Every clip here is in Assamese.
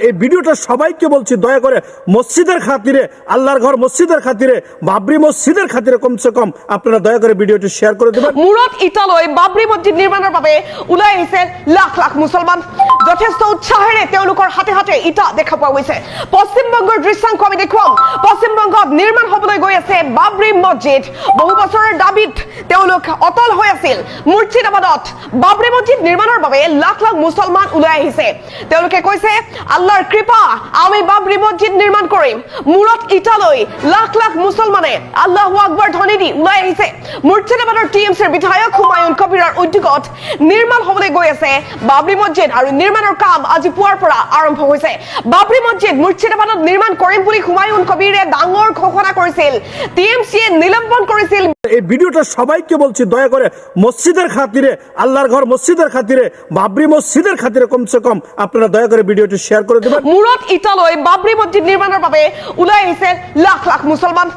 এই ভিডিওটা সবাইকে বলছি দয়া করে মসজিদের খাতিরে, আল্লাহর ঘর মসজিদের খাতিরে, বাবরি মসজিদের খাতিরে কমসে কম আপনারা দয়া করে ভিডিওটি শেয়ার করে দেবেন। মূৰত ইটালৈ বাবৰি মছজিদ নিৰ্মাণৰ বাবে ওলাই আহিছে লাখ লাখ মুছলমান। যথেষ্ট উৎসাহেৰে তেওঁলোকৰ হাতে হাতে ইটা দেখা পোৱা গৈছে। পশ্চিমবংগৰ দৃশ্যাংশ আমি দেখুৱাম। পশ্চিমবংগত নিৰ্মাণ হ'বলৈ গৈ আছে বাবৰি মছজিদ। বহু বছৰৰ দাবীত তেওঁলোক অটল হৈ আছিল। মুৰ্ছিদাবাদত বাবৰি মছজিদ নিৰ্মাণৰ বাবে লাখ লাখ মুছলমান ওলাই আহিছে। তেওঁলোকে কৈছে আল্লাহৰ কৃপা আমি বাবৰি মছজিদ নিৰ্মাণ কৰিম। মূৰত ইটালৈ লাখ লাখ মুছলমানে আল্লাহু আকবৰ ধ্বনি দি ওলাই আহিছে। মুৰ্ছিদাবাদৰ টিএমচিৰ বিধায়ক হুমায়ুন কবিৰৰ উদ্যোগত নিৰ্মাণ হ'বলৈ গৈ আছে বাবৰি মছজিদ আৰু নিৰ্মাণৰ কাম আজি পুৱাৰ পৰা আৰম্ভ হৈছে। বাবৰি মছজিদ মুৰ্ছিদাবাদত নিৰ্মাণ কৰিম বুলি হুমায়ুন কবিৰে ডাঙৰ ঘোষণা কৰিছিল। টিএমচিয়ে নিলম্বন কৰিছিল। এই ভিডিওটা সবাইকে বলছি দয়া করে মসজিদের খাতিরে, আল্লাহর ঘর মসজিদের খাতিরে, বাবরি মসজিদের খাতিরে কমসে কম আপনারা দয়া করে ভিডিওটি শেয়ার করে দেবেন। মূৰত ইটালৈ বাবৰি মছজিদ নিৰ্মাণৰ বাবে ওলাই আহিছে লাখ লাখ মুছলমান।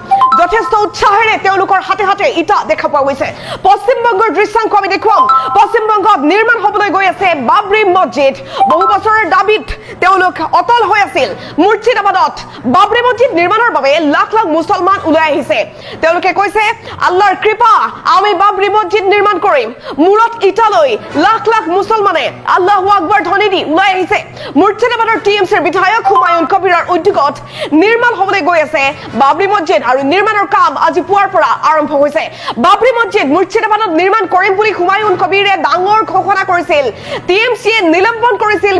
যথেষ্ট উৎসাহেৰে তেওঁলোকৰ হাতে হাতে ইটা দেখা পোৱা গৈছে। পশ্চিমবংগৰ দৃশ্যাংশ আমি দেখুৱাম। পশ্চিমবংগত নিৰ্মাণ হ'বলৈ গৈ আছে বাবৰি মছজিদ। বহু বছৰৰ দাবীত তেওঁলোক অটল হৈ আছিল। মুৰ্ছিদাবাদত বাবৰি মছজিদ নিৰ্মাণৰ বাবে লাখ লাখ মুছলমান ওলাই আহিছে। তেওঁলোকে কৈছে আল্লাহৰ কৃপা আমি বাবৰি মছজিদ নিৰ্মাণ কৰিম। মূৰত ইটালৈ লাখ লাখ মুছলমানে আল্লাহু আকবৰ ধ্বনি দি ওলাই আহিছে। মুৰ্ছিদাবাদৰ টিএমচিৰ বিধায়ক হুমায়ুন কবিৰৰ উদ্যোগত নিৰ্মাণ হ'বলৈ গৈ আছে বাবৰি মছজিদ আৰু নিৰ্মাণৰ কাম আজি পুৱাৰ পৰা আৰম্ভ হৈছে। বাবৰি মছজিদ মুৰ্ছিদাবাদত নিৰ্মাণ কৰিম বুলি হুমায়ুন কবিৰে ডাঙৰ ঘোষণা কৰিছিল। টিএমচিয়ে নিলম্বন কৰিছিল।